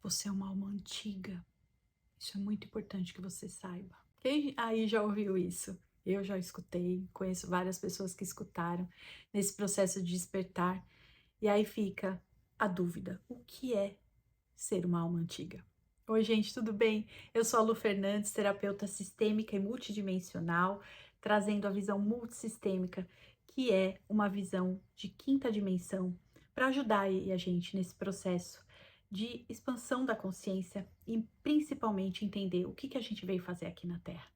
Você é uma alma antiga. Isso é muito importante que você saiba. Quem aí já ouviu isso? Eu já escutei, conheço várias pessoas que escutaram nesse processo de despertar. E aí fica a dúvida: o que é ser uma alma antiga? Oi, gente, tudo bem? Eu sou a Lu Fernandes, terapeuta sistêmica e multidimensional, trazendo a visão multissistêmica, que é uma visão de quinta dimensão, para ajudar aí a gente nesse processo de expansão da consciência e principalmente entender o que a gente veio fazer aqui na Terra.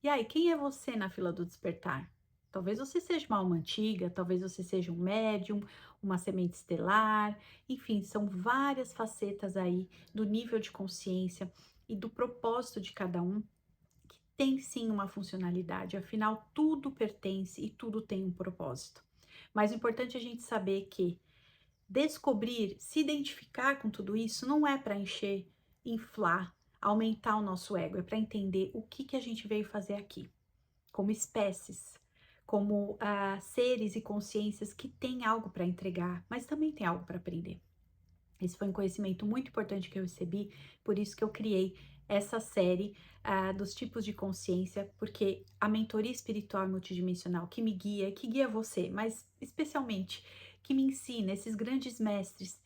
E aí, quem é você na fila do despertar? Talvez você seja uma alma antiga, talvez você seja um médium, uma semente estelar, enfim, são várias facetas aí do nível de consciência e do propósito de cada um, que tem sim uma funcionalidade, afinal, tudo pertence e tudo tem um propósito. Mas o importante é a gente saber que descobrir, se identificar com tudo isso, não é para encher, inflar, aumentar o nosso ego, é para entender o que a gente veio fazer aqui, como espécies, como seres e consciências que têm algo para entregar, mas também tem algo para aprender. Esse foi um conhecimento muito importante que eu recebi, por isso que eu criei essa série dos tipos de consciência, porque a mentoria espiritual e multidimensional que me guia, que guia você, mas especialmente que me ensina, esses grandes mestres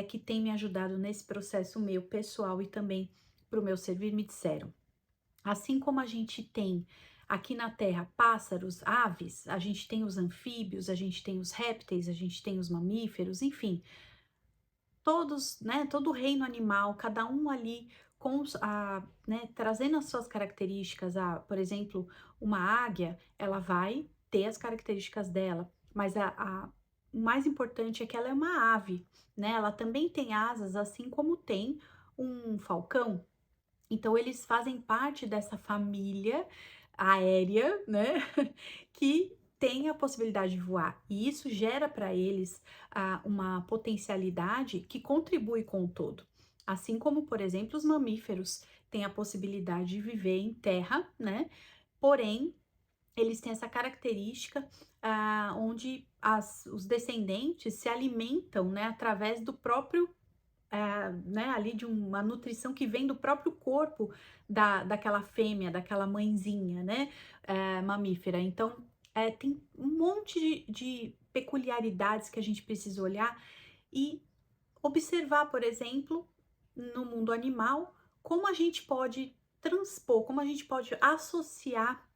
que têm me ajudado nesse processo meu pessoal e também para o meu servir, me disseram: assim como a gente tem aqui na Terra pássaros, aves, a gente tem os anfíbios, a gente tem os répteis, a gente tem os mamíferos, enfim, todos, né, todo o reino animal, cada um ali né, trazendo as suas características. Por exemplo, uma águia, ela vai ter as características dela, mas o mais importante é que ela é uma ave, né? Ela também tem asas, assim como tem um falcão. Então, eles fazem parte dessa família aérea, né? Que tem a possibilidade de voar. E isso gera para eles uma potencialidade que contribui com o todo. Assim como, por exemplo, os mamíferos têm a possibilidade de viver em terra, né? Porém, eles têm essa característica onde os descendentes se alimentam, né, através do próprio né, ali de uma nutrição que vem do próprio corpo daquela fêmea, daquela mãezinha, né, mamífera. Então, tem um monte de peculiaridades que a gente precisa olhar e observar, por exemplo, no mundo animal, como a gente pode transpor, como a gente pode associar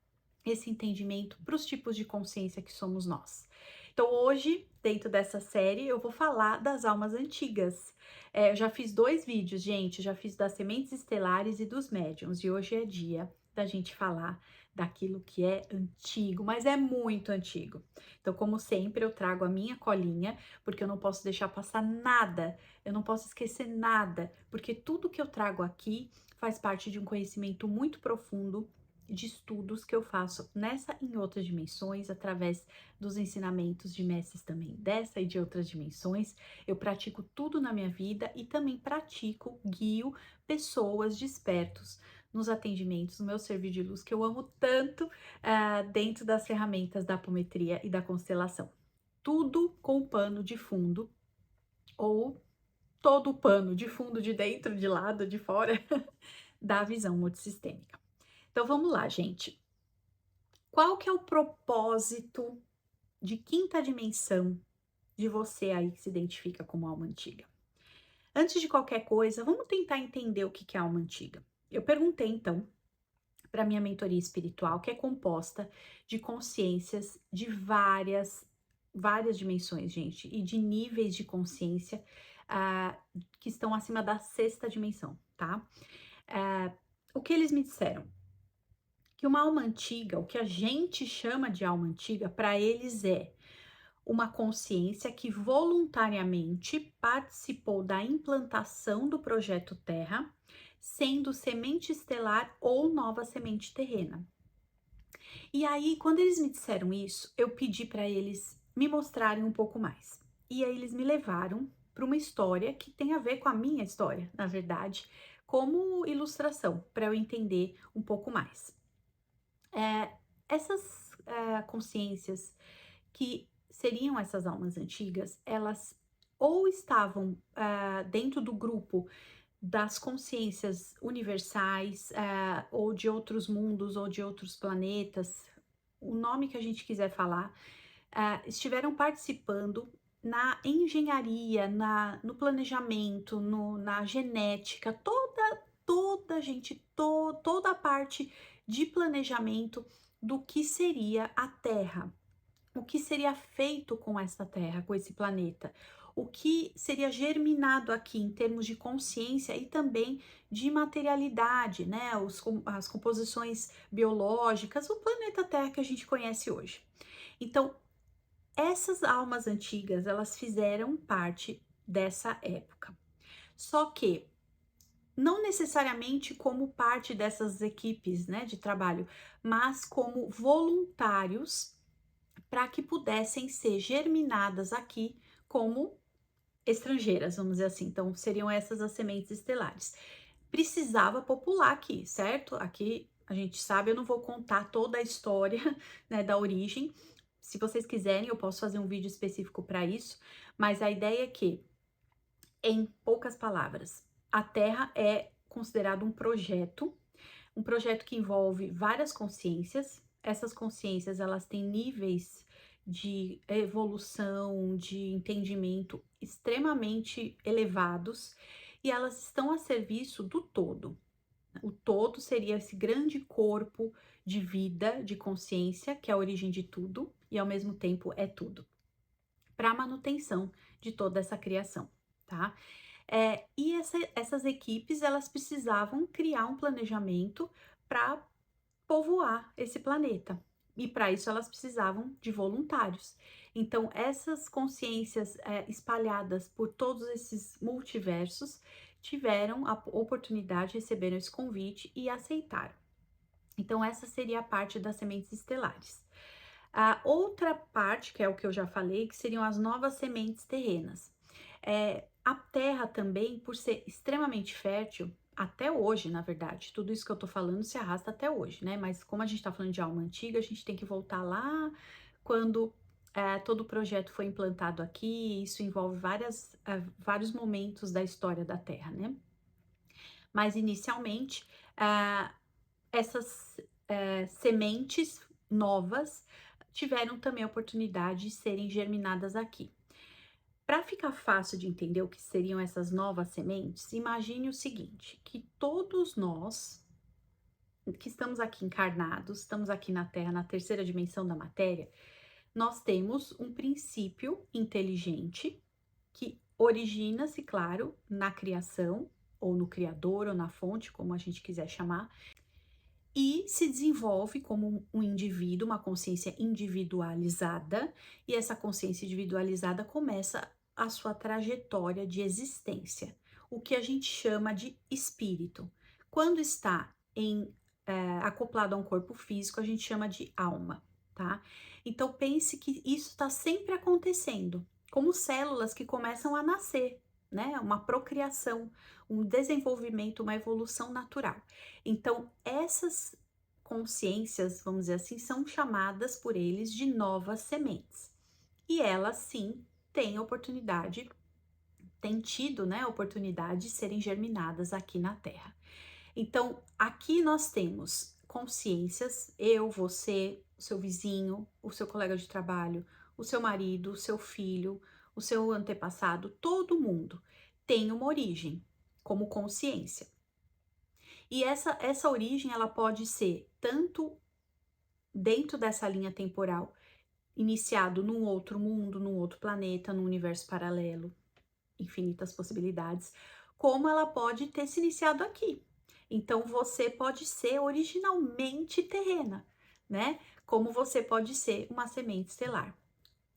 esse entendimento para os tipos de consciência que somos nós. Então, hoje, dentro dessa série, eu vou falar das almas antigas. Eu já fiz 2 vídeos, gente, já fiz das sementes estelares e dos médiuns, e hoje é dia da gente falar daquilo que é antigo, mas é muito antigo. Então, como sempre, eu trago a minha colinha, porque eu não posso deixar passar nada, eu não posso esquecer nada, porque tudo que eu trago aqui faz parte de um conhecimento muito profundo de estudos que eu faço nessa e em outras dimensões, através dos ensinamentos de mestres também dessa e de outras dimensões. Eu pratico tudo na minha vida e também pratico, guio pessoas despertos nos atendimentos, no meu serviço de luz, que eu amo tanto, dentro das ferramentas da apometria e da constelação. Tudo com pano de fundo, ou todo o pano de fundo, de dentro, de lado, de fora, da visão multissistêmica. Então vamos lá, gente. Qual que é o propósito de quinta dimensão de você aí que se identifica como alma antiga? Antes de qualquer coisa, vamos tentar entender o que é alma antiga. Eu perguntei então para minha mentoria espiritual, que é composta de consciências de várias dimensões, gente, e de níveis de consciência que estão acima da sexta dimensão, tá? O que eles me disseram? Que uma alma antiga, o que a gente chama de alma antiga, para eles é uma consciência que voluntariamente participou da implantação do projeto Terra, sendo semente estelar ou nova semente terrena. E aí, quando eles me disseram isso, eu pedi para eles me mostrarem um pouco mais. E aí eles me levaram para uma história que tem a ver com a minha história, na verdade, como ilustração, para eu entender um pouco mais. Essas consciências que seriam essas almas antigas, elas ou estavam dentro do grupo das consciências universais, ou de outros mundos, ou de outros planetas, o nome que a gente quiser falar, estiveram participando na engenharia, no planejamento, na genética, toda gente, toda a parte de planejamento do que seria a Terra, o que seria feito com essa Terra, com esse planeta, o que seria germinado aqui em termos de consciência e também de materialidade, né? As composições biológicas, o planeta Terra que a gente conhece hoje. Então, essas almas antigas, elas fizeram parte dessa época. Só que não necessariamente como parte dessas equipes, né, de trabalho, mas como voluntários para que pudessem ser germinadas aqui como estrangeiras, vamos dizer assim. Então, seriam essas as sementes estelares. Precisava popular aqui, certo? Aqui a gente sabe, eu não vou contar toda a história, né, da origem. Se vocês quiserem, eu posso fazer um vídeo específico para isso, mas a ideia é que, em poucas palavras, a Terra é considerado um projeto que envolve várias consciências. Essas consciências, elas têm níveis de evolução, de entendimento extremamente elevados e elas estão a serviço do todo. O todo seria esse grande corpo de vida, de consciência, que é a origem de tudo e ao mesmo tempo é tudo, para a manutenção de toda essa criação, tá? E essas equipes, elas precisavam criar um planejamento para povoar esse planeta. E para isso elas precisavam de voluntários. Então, essas consciências espalhadas por todos esses multiversos tiveram a oportunidade, receberam esse convite e aceitaram. Então, essa seria a parte das sementes estelares. A outra parte, que é o que eu já falei, que seriam as novas sementes terrenas. A Terra também, por ser extremamente fértil, até hoje, na verdade, tudo isso que eu tô falando se arrasta até hoje, né? Mas como a gente tá falando de alma antiga, a gente tem que voltar lá quando todo o projeto foi implantado aqui. Isso envolve vários momentos da história da Terra, né? Mas inicialmente, essas sementes novas tiveram também a oportunidade de serem germinadas aqui. Para ficar fácil de entender o que seriam essas novas sementes, imagine o seguinte, que todos nós que estamos aqui encarnados, estamos aqui na Terra, na terceira dimensão da matéria, nós temos um princípio inteligente que origina-se, claro, na criação, ou no Criador, ou na fonte, como a gente quiser chamar, e se desenvolve como um indivíduo, uma consciência individualizada, e essa consciência individualizada começa a sua trajetória de existência, o que a gente chama de espírito. Quando está acoplado a um corpo físico, a gente chama de alma, tá? Então pense que isso está sempre acontecendo, como células que começam a nascer, né? Uma procriação, um desenvolvimento, uma evolução natural. Então, essas consciências, vamos dizer assim, são chamadas por eles de novas sementes. E elas, sim, têm oportunidade, têm tido, né, oportunidade de serem germinadas aqui na Terra. Então, aqui nós temos consciências, eu, você, o seu vizinho, o seu colega de trabalho, o seu marido, o seu filho, o seu antepassado, todo mundo tem uma origem como consciência. E essa origem, ela pode ser tanto dentro dessa linha temporal, iniciado num outro mundo, num outro planeta, num universo paralelo, infinitas possibilidades, como ela pode ter se iniciado aqui. Então, você pode ser originalmente terrena, né? Como você pode ser uma semente estelar.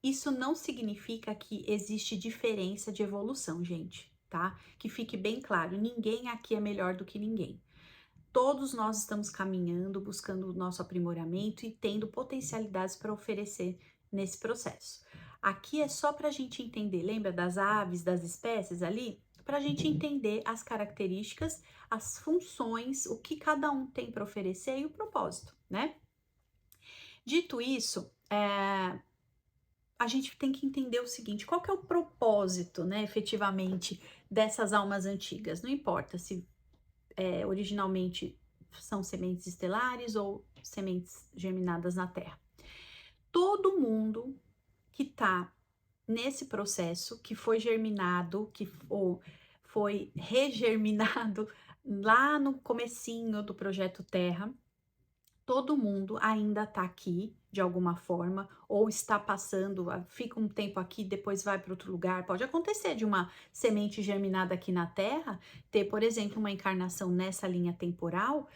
Isso não significa que existe diferença de evolução, gente, tá? Que fique bem claro, ninguém aqui é melhor do que ninguém. Todos nós estamos caminhando, buscando o nosso aprimoramento e tendo potencialidades para oferecer nesse processo. Aqui é só para a gente entender, lembra das aves, das espécies ali? Para a gente entender as características, as funções, o que cada um tem para oferecer e o propósito, né? Dito isso, a gente tem que entender o seguinte, qual que é o propósito, né, efetivamente, dessas almas antigas. Não importa se originalmente são sementes estelares ou sementes germinadas na Terra. Todo mundo que está nesse processo, que foi germinado, ou foi regerminado lá no comecinho do projeto Terra, todo mundo ainda está aqui de alguma forma, ou está passando, fica um tempo aqui, depois vai para outro lugar. Pode acontecer de uma semente germinada aqui na Terra ter, por exemplo, uma encarnação nessa linha temporal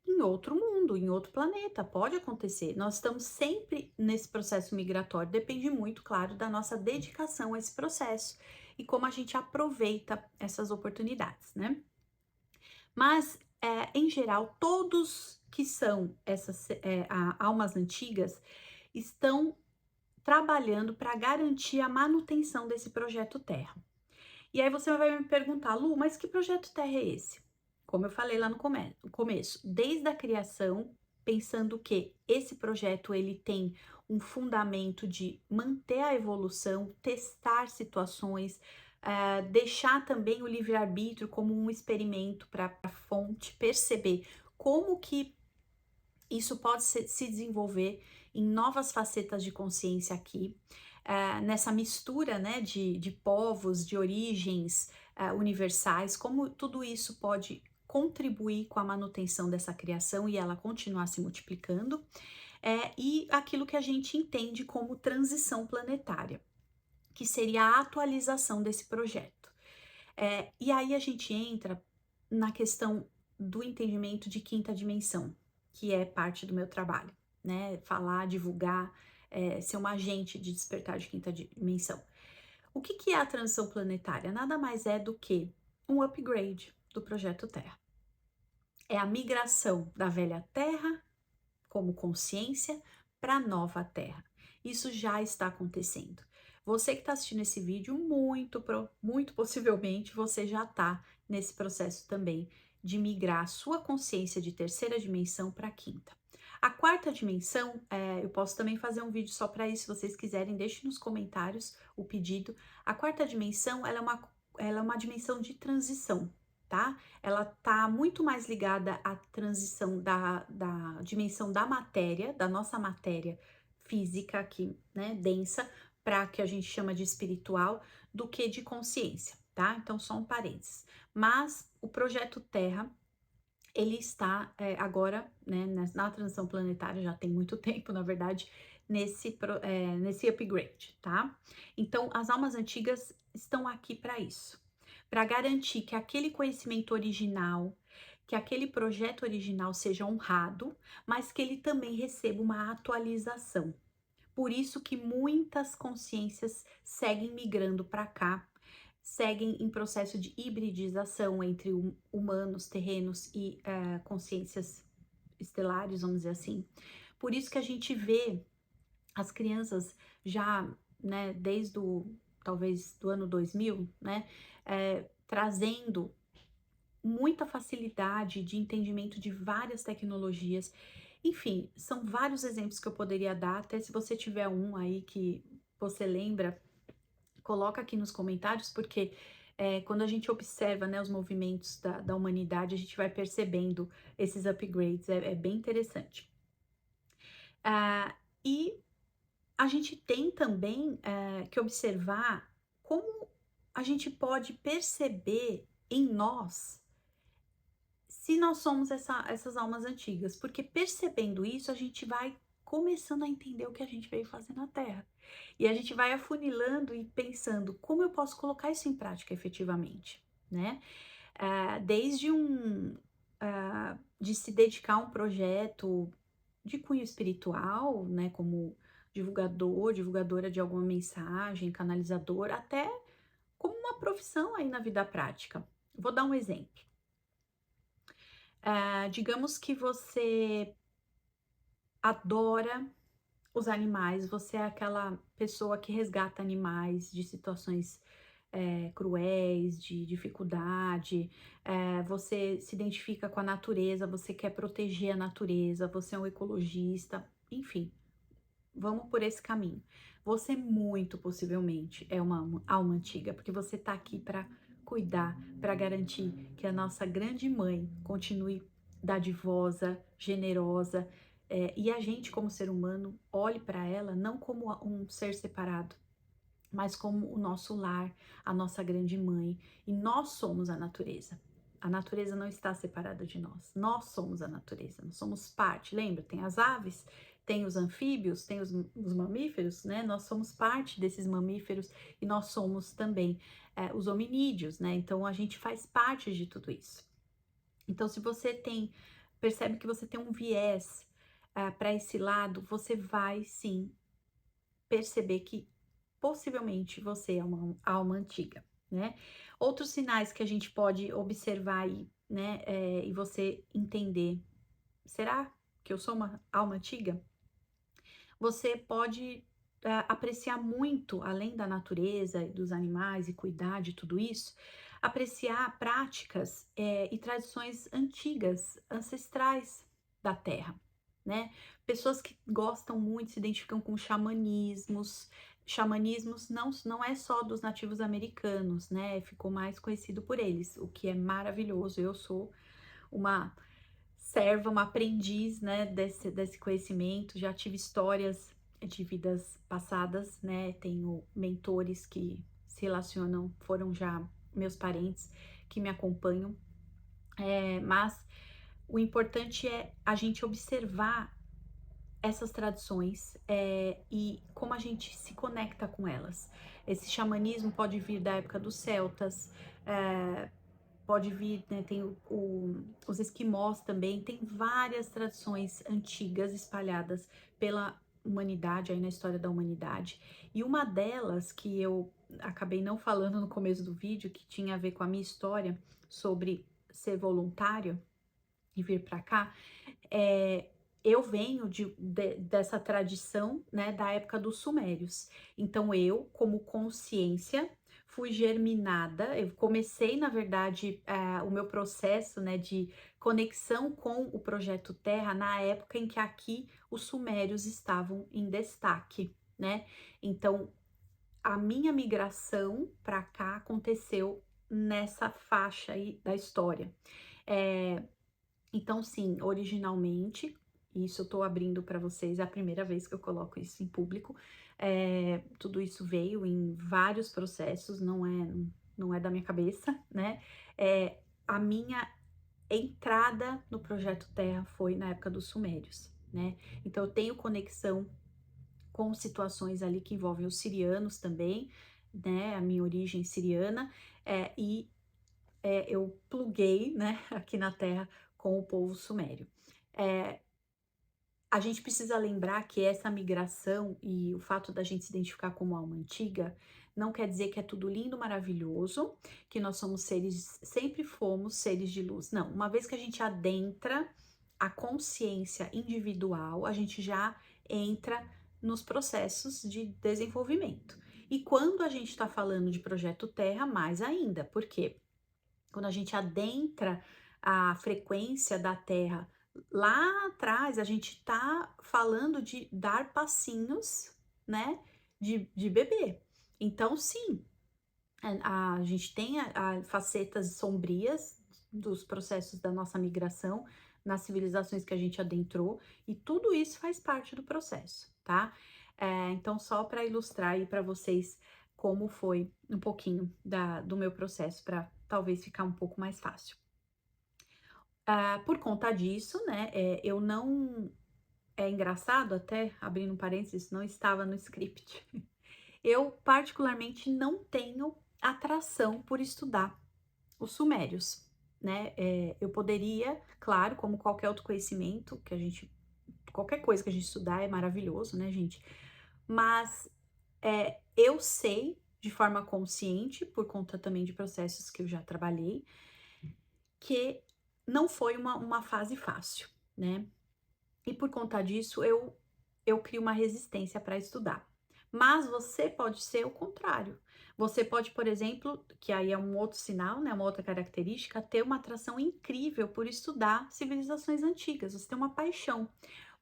em outro mundo, em outro planeta. Pode acontecer. Nós estamos sempre nesse processo migratório. Depende muito, claro, da nossa dedicação a esse processo e como a gente aproveita essas oportunidades, né? Mas, em geral, todos que são essas almas antigas estão trabalhando para garantir a manutenção desse projeto Terra. E aí você vai me perguntar, Lu, mas que projeto Terra é esse? Como eu falei lá no começo, desde a criação, pensando que esse projeto ele tem um fundamento de manter a evolução, testar situações, deixar também o livre-arbítrio como um experimento para a fonte perceber como que isso pode se desenvolver em novas facetas de consciência aqui, nessa mistura, né, de povos, de origens universais, como tudo isso pode contribuir com a manutenção dessa criação e ela continuar se multiplicando, e aquilo que a gente entende como transição planetária, que seria a atualização desse projeto. E aí a gente entra na questão do entendimento de quinta dimensão, que é parte do meu trabalho, né? Falar, divulgar, ser uma agente de despertar de quinta dimensão. O que é a transição planetária? Nada mais é do que um upgrade do projeto Terra. É a migração da velha Terra como consciência para a nova Terra. Isso já está acontecendo. Você que está assistindo esse vídeo, muito possivelmente você já está nesse processo também de migrar a sua consciência de terceira dimensão para a quinta. A quarta dimensão, eu posso também fazer um vídeo só para isso, se vocês quiserem, deixe nos comentários o pedido. A quarta dimensão, ela é uma dimensão de transição, tá? Ela tá muito mais ligada à transição da dimensão da matéria, da nossa matéria física aqui, né, densa, para que a gente chama de espiritual, do que de consciência, tá? Então, só um parênteses. Mas o projeto Terra, ele está agora, né, na transição planetária, já tem muito tempo, na verdade, nesse upgrade, tá? Então, as almas antigas estão aqui para isso, para garantir que aquele conhecimento original, que aquele projeto original seja honrado, mas que ele também receba uma atualização. Por isso que muitas consciências seguem migrando para cá, seguem em processo de hibridização entre humanos, terrenos e consciências estelares, vamos dizer assim. Por isso que a gente vê as crianças já, né, desde talvez do ano 2000, né, trazendo muita facilidade de entendimento de várias tecnologias. Enfim, são vários exemplos que eu poderia dar, até se você tiver um aí que você lembra, coloca aqui nos comentários, porque quando a gente observa, né, os movimentos da humanidade, a gente vai percebendo esses upgrades, é bem interessante. E a gente tem também que observar como a gente pode perceber em nós se nós somos essas almas antigas, porque percebendo isso, a gente vai começando a entender o que a gente veio fazer na Terra. E a gente vai afunilando e pensando como eu posso colocar isso em prática efetivamente, né? Desde de se dedicar a um projeto de cunho espiritual, né? Como divulgador, divulgadora de alguma mensagem, canalizador, até como uma profissão aí na vida prática. Vou dar um exemplo. Digamos que você adora os animais, você é aquela pessoa que resgata animais de situações cruéis, de dificuldade, você se identifica com a natureza, você quer proteger a natureza, você é um ecologista, enfim, vamos por esse caminho. Você muito possivelmente é uma alma antiga, porque você tá aqui para cuidar para garantir que a nossa grande mãe continue dadivosa, generosa, e a gente, como ser humano, olhe para ela não como um ser separado, mas como o nosso lar, a nossa grande mãe, e nós somos a natureza. A natureza não está separada de nós somos a natureza, nós somos parte, lembra? Tem as aves, tem os anfíbios, tem os mamíferos, né? Nós somos parte desses mamíferos e nós somos também os hominídeos, né? Então a gente faz parte de tudo isso. Então, se você percebe que você tem um viés para esse lado, você vai sim perceber que possivelmente você é uma alma antiga, né? Outros sinais que a gente pode observar aí, né, e você entender, será que eu sou uma alma antiga? Você pode apreciar muito, além da natureza e dos animais e cuidar de tudo isso, apreciar práticas e tradições antigas, ancestrais da Terra, né? Pessoas que gostam muito, se identificam com xamanismos. Xamanismos não é só dos nativos americanos, né? Ficou mais conhecido por eles, o que é maravilhoso. Eu sou uma serva, uma aprendiz, né, desse conhecimento. Já tive histórias de vidas passadas, né? Tenho mentores que se relacionam, foram já meus parentes que me acompanham. Mas o importante é a gente observar essas tradições e como a gente se conecta com elas. Esse xamanismo pode vir da época dos celtas, pode vir, né, tem os esquimós também, tem várias tradições antigas espalhadas pela humanidade, aí na história da humanidade. E uma delas, que eu acabei não falando no começo do vídeo, que tinha a ver com a minha história sobre ser voluntário e vir para cá, eu venho dessa tradição, né, da época dos sumérios. Então eu, como consciência, fui germinada, eu comecei, na verdade, o meu processo, né, de conexão com o Projeto Terra na época em que aqui os sumérios estavam em destaque, né? Então, a minha migração para cá aconteceu nessa faixa aí da história. Então, sim, originalmente, isso eu tô abrindo para vocês, é a primeira vez que eu coloco isso em público. Tudo isso veio em vários processos, não é da minha cabeça, né? A minha entrada no Projeto Terra foi na época dos Sumérios, né? Então, eu tenho conexão com situações ali que envolvem os sirianos também, né? A minha origem siriana, e eu pluguei, né, aqui na Terra com o povo sumério. A gente precisa lembrar que essa migração e o fato da gente se identificar como alma antiga não quer dizer que é tudo lindo, maravilhoso, que nós somos seres, sempre fomos seres de luz. Não, uma vez que a gente adentra a consciência individual, a gente já entra nos processos de desenvolvimento. E quando a gente está falando de Projeto Terra, mais ainda, porque quando a gente adentra a frequência da Terra lá atrás, a gente está falando de dar passinhos, né, de bebê. Então, sim, a gente tem facetas sombrias dos processos da nossa migração nas civilizações que a gente adentrou, e tudo isso faz parte do processo, tá? Então, só para ilustrar aí para vocês como foi um pouquinho do meu processo, para talvez ficar um pouco mais fácil. Por conta disso, né, eu não... É engraçado até, abrindo um parênteses, não estava no script. Eu, particularmente, não tenho atração por estudar os sumérios, né? Eu poderia, claro, como qualquer outro conhecimento, qualquer coisa que a gente estudar é maravilhoso, né, gente? Mas eu sei, de forma consciente, por conta também de processos que eu já trabalhei, que não foi uma fase fácil, né? E por conta disso, eu crio uma resistência para estudar. Mas você pode ser o contrário. Você pode, por exemplo, que aí é um outro sinal, né, uma outra característica, ter uma atração incrível por estudar civilizações antigas. Você tem uma paixão.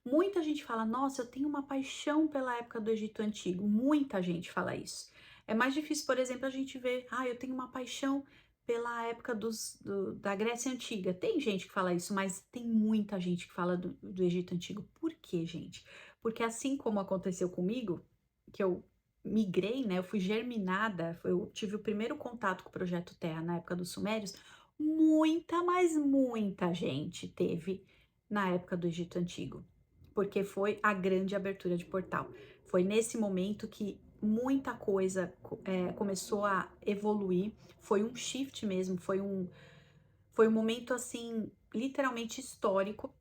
Muita gente fala, nossa, eu tenho uma paixão pela época do Egito Antigo. Muita gente fala isso. É mais difícil, por exemplo, a gente ver, eu tenho uma paixão pela época da Grécia Antiga. Tem gente que fala isso, mas tem muita gente que fala do Egito Antigo. Por quê, gente? Porque assim como aconteceu comigo, que eu migrei, né? Eu fui germinada, eu tive o primeiro contato com o Projeto Terra na época dos Sumérios, muita, mas muita gente teve na época do Egito Antigo, porque foi a grande abertura de portal. Foi nesse momento que muita coisa começou a evoluir, foi um shift mesmo, foi um momento assim, literalmente histórico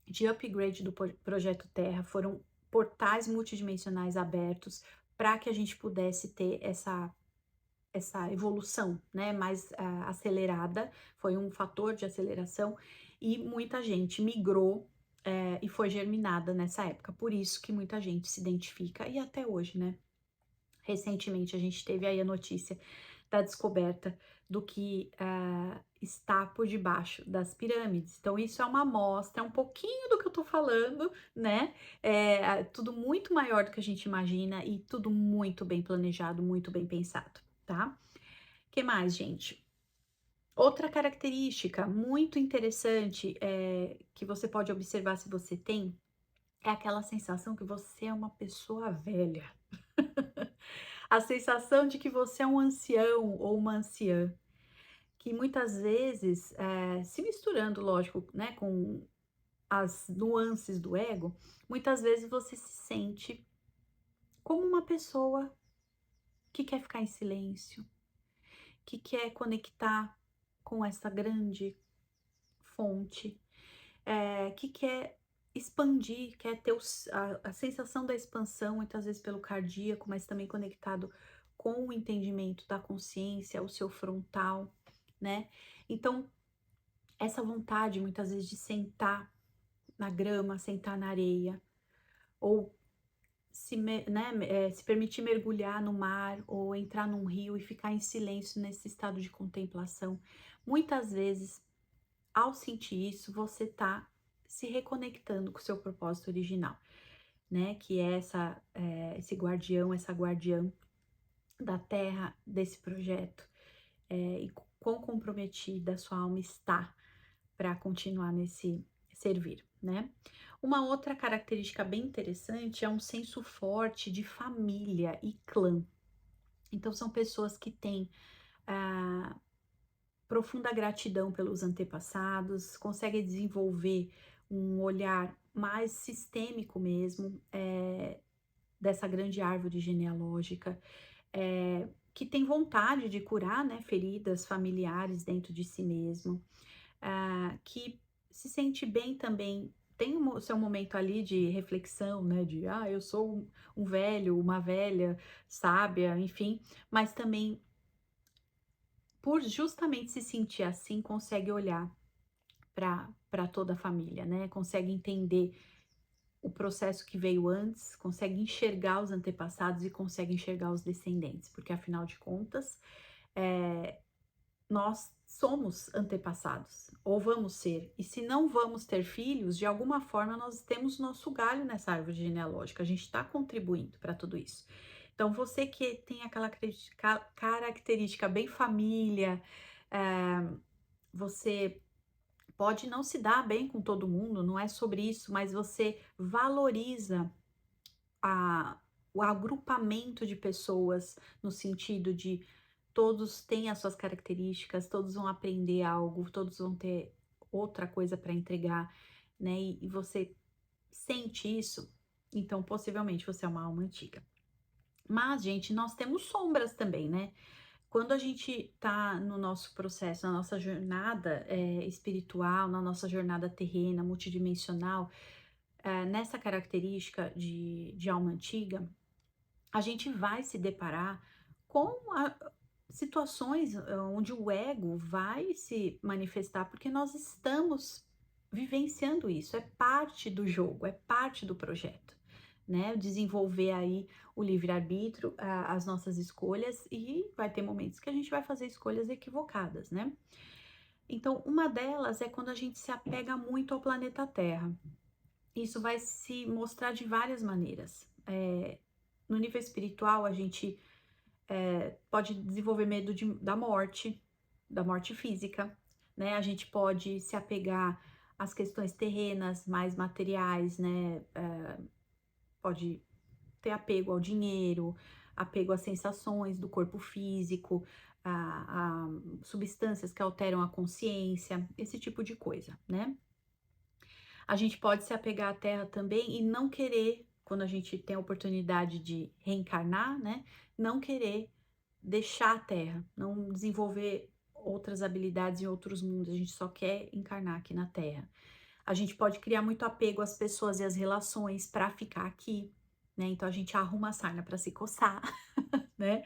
de upgrade do Projeto Terra, foram portais multidimensionais abertos para que a gente pudesse ter essa evolução, né, mais acelerada, foi um fator de aceleração e muita gente migrou e foi germinada nessa época, por isso que muita gente se identifica e até hoje, né. Recentemente a gente teve aí a notícia da descoberta do que está por debaixo das pirâmides. Então, isso é uma amostra, um pouquinho do que eu tô falando, né? É tudo muito maior do que a gente imagina e tudo muito bem planejado, muito bem pensado, tá? Que mais, gente? Outra característica muito interessante que você pode observar se você tem é aquela sensação que você é uma pessoa velha. A sensação de que você é um ancião ou uma anciã, que muitas vezes, se misturando, lógico, né, com as nuances do ego, muitas vezes você se sente como uma pessoa que quer ficar em silêncio, que quer conectar com essa grande fonte, que quer expandir, quer ter a sensação da expansão, muitas vezes pelo cardíaco, mas também conectado com o entendimento da consciência, o seu frontal, né? Então, essa vontade, muitas vezes, de sentar na grama, sentar na areia, ou se permitir mergulhar no mar, ou entrar num rio e ficar em silêncio nesse estado de contemplação. Muitas vezes, ao sentir isso, você está se reconectando com o seu propósito original, né? Que é esse guardião, essa guardiã da terra, desse projeto, e quão comprometida a sua alma está para continuar nesse servir, né? Uma outra característica bem interessante é um senso forte de família e clã. Então, são pessoas que têm profunda gratidão pelos antepassados, conseguem desenvolver um olhar mais sistêmico mesmo, dessa grande árvore genealógica, que tem vontade de curar, né, feridas familiares dentro de si mesmo, que se sente bem também, tem o seu momento ali de reflexão, né, de eu sou um velho, uma velha sábia, enfim, mas também por justamente se sentir assim, consegue olhar para toda a família, né? Consegue entender o processo que veio antes, consegue enxergar os antepassados e consegue enxergar os descendentes, porque afinal de contas, nós somos antepassados, ou vamos ser, e se não vamos ter filhos, de alguma forma nós temos nosso galho nessa árvore genealógica, a gente está contribuindo para tudo isso. Então, você que tem aquela característica bem família, você pode não se dar bem com todo mundo, não é sobre isso, mas você valoriza a, o agrupamento de pessoas no sentido de todos têm as suas características, todos vão aprender algo, todos vão ter outra coisa para entregar, né? E você sente isso, então possivelmente você é uma alma antiga. Mas, gente, nós temos sombras também, né? Quando a gente tá no nosso processo, na nossa jornada espiritual, na nossa jornada terrena, multidimensional, nessa característica de alma antiga, a gente vai se deparar com situações onde o ego vai se manifestar, porque nós estamos vivenciando isso, é parte do jogo, é parte do projeto, né? Desenvolver aí o livre-arbítrio, as nossas escolhas, e vai ter momentos que a gente vai fazer escolhas equivocadas, né? Então, uma delas é quando a gente se apega muito ao planeta Terra. Isso vai se mostrar de várias maneiras. No nível espiritual, a gente pode desenvolver medo da morte, da morte física, né? A gente pode se apegar às questões terrenas, mais materiais, né? Pode ter apego ao dinheiro, apego às sensações do corpo físico, a substâncias que alteram a consciência, esse tipo de coisa, né? A gente pode se apegar à terra também e não querer, quando a gente tem a oportunidade de reencarnar, né? Não querer deixar a terra, não desenvolver outras habilidades em outros mundos, a gente só quer encarnar aqui na terra. A gente pode criar muito apego às pessoas e às relações para ficar aqui, né? Então a gente arruma a sarna para se coçar, né?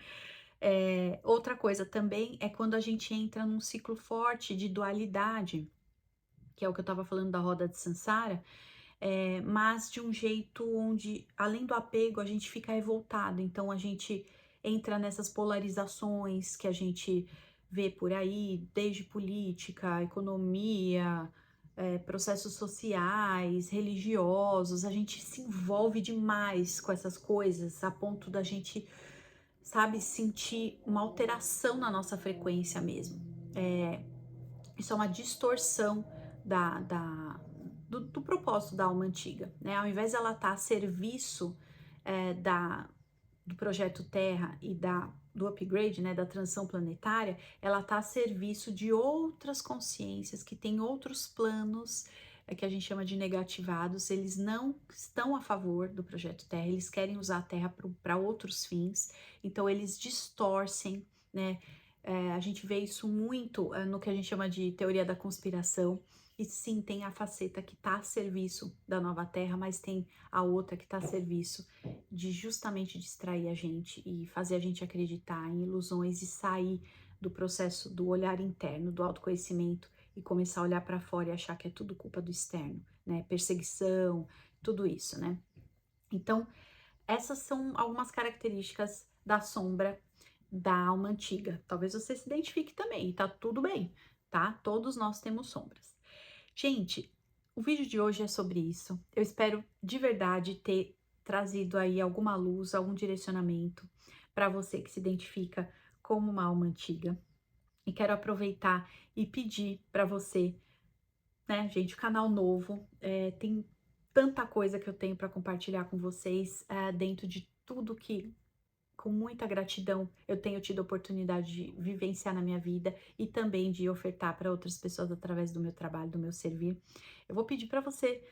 Outra coisa também é quando a gente entra num ciclo forte de dualidade, que é o que eu estava falando da roda de Sansara, mas de um jeito onde, além do apego, a gente fica revoltado. Então a gente entra nessas polarizações que a gente vê por aí, desde política, economia, processos sociais, religiosos. A gente se envolve demais com essas coisas a ponto da gente, sabe, sentir uma alteração na nossa frequência mesmo. Isso é uma distorção do propósito da alma antiga, né? Ao invés dela estar a serviço do projeto Terra e do upgrade, né, da transição planetária, ela está a serviço de outras consciências que têm outros planos, que a gente chama de negativados. Eles não estão a favor do projeto Terra, eles querem usar a Terra para outros fins, então eles distorcem, né? A gente vê isso muito no que a gente chama de teoria da conspiração. E sim, tem a faceta que está a serviço da nova Terra, mas tem a outra que está a serviço de justamente distrair a gente e fazer a gente acreditar em ilusões e sair do processo do olhar interno, do autoconhecimento e começar a olhar para fora e achar que é tudo culpa do externo, né? Perseguição, tudo isso, né? Então, essas são algumas características da sombra da alma antiga. Talvez você se identifique também, e tá tudo bem, tá? Todos nós temos sombras. Gente, o vídeo de hoje é sobre isso. Eu espero de verdade ter trazido aí alguma luz, algum direcionamento para você que se identifica como uma alma antiga. E quero aproveitar e pedir para você, né, gente, o canal novo, tem tanta coisa que eu tenho para compartilhar com vocês, dentro de tudo que, com muita gratidão, eu tenho tido a oportunidade de vivenciar na minha vida e também de ofertar para outras pessoas através do meu trabalho, do meu servir. Eu vou pedir para você,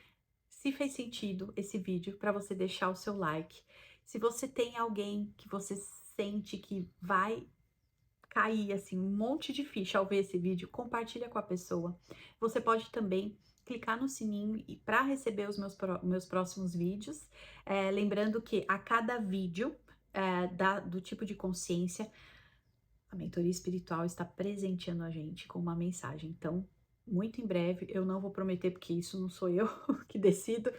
se fez sentido esse vídeo, para você deixar o seu like. Se você tem alguém que você sente que vai cair assim um monte de ficha ao ver esse vídeo, compartilha com a pessoa. Você pode também clicar no sininho e para receber os meus próximos vídeos. Lembrando que a cada vídeo do tipo de consciência, a mentoria espiritual está presenteando a gente com uma mensagem. Então, muito em breve, eu não vou prometer, porque isso não sou eu que decido,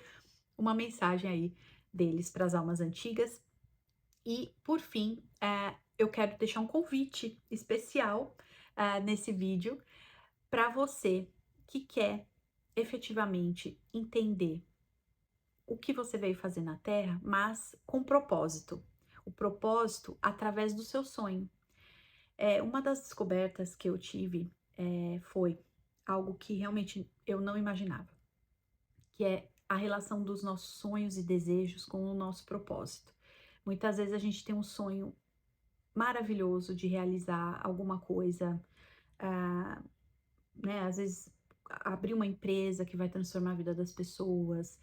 uma mensagem aí deles para as almas antigas. E, por fim, eu quero deixar um convite especial nesse vídeo para você que quer efetivamente entender o que você veio fazer na Terra, mas com propósito. O propósito através do seu sonho. Uma das descobertas que eu tive foi algo que realmente eu não imaginava, que é a relação dos nossos sonhos e desejos com o nosso propósito. Muitas vezes a gente tem um sonho maravilhoso de realizar alguma coisa, né? Às vezes abrir uma empresa que vai transformar a vida das pessoas,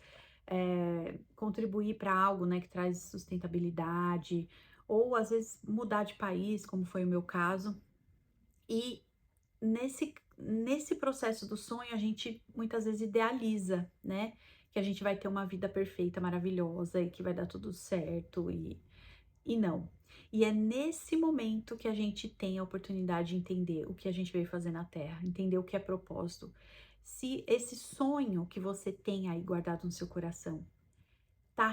contribuir para algo, né, que traz sustentabilidade, ou às vezes mudar de país, como foi o meu caso. E nesse processo do sonho, a gente muitas vezes idealiza, né? Que a gente vai ter uma vida perfeita, maravilhosa e que vai dar tudo certo e não. E é nesse momento que a gente tem a oportunidade de entender o que a gente veio fazer na Terra, entender o que é propósito. Se esse sonho que você tem aí guardado no seu coração está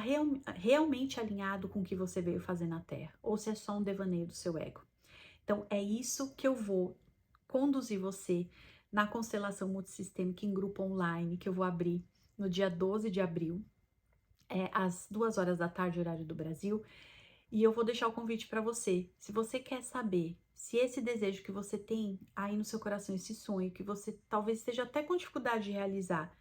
realmente alinhado com o que você veio fazer na Terra, ou se é só um devaneio do seu ego. Então, é isso que eu vou conduzir você na constelação multissistêmica em grupo online, que eu vou abrir no dia 12 de abril, às 2 horas da tarde, horário do Brasil. E eu vou deixar o convite para você. Se você quer saber se esse desejo que você tem aí no seu coração, esse sonho que você talvez esteja até com dificuldade de realizar,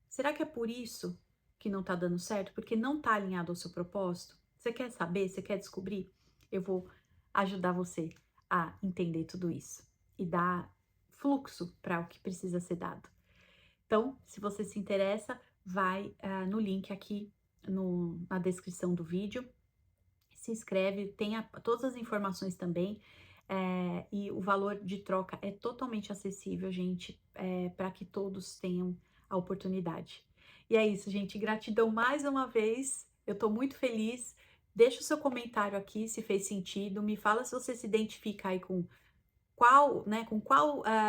será que é por isso que não tá dando certo? Porque não tá alinhado ao seu propósito? Você quer saber? Você quer descobrir? Eu vou ajudar você a entender tudo isso e dar fluxo para o que precisa ser dado. Então, se você se interessa, vai no link aqui na descrição do vídeo, se inscreve, tem todas as informações também, e o valor de troca é totalmente acessível, gente, para que todos tenham a oportunidade. E é isso, gente, gratidão mais uma vez, eu tô muito feliz. Deixa o seu comentário aqui se fez sentido, me fala se você se identifica aí com qual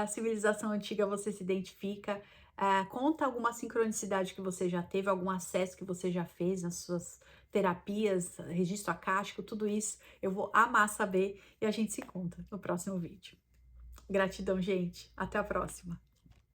civilização antiga você se identifica, conta alguma sincronicidade que você já teve, algum acesso que você já fez nas suas terapias, registro acástico, tudo isso eu vou amar saber e a gente se encontra no próximo vídeo. Gratidão, gente. Até a próxima.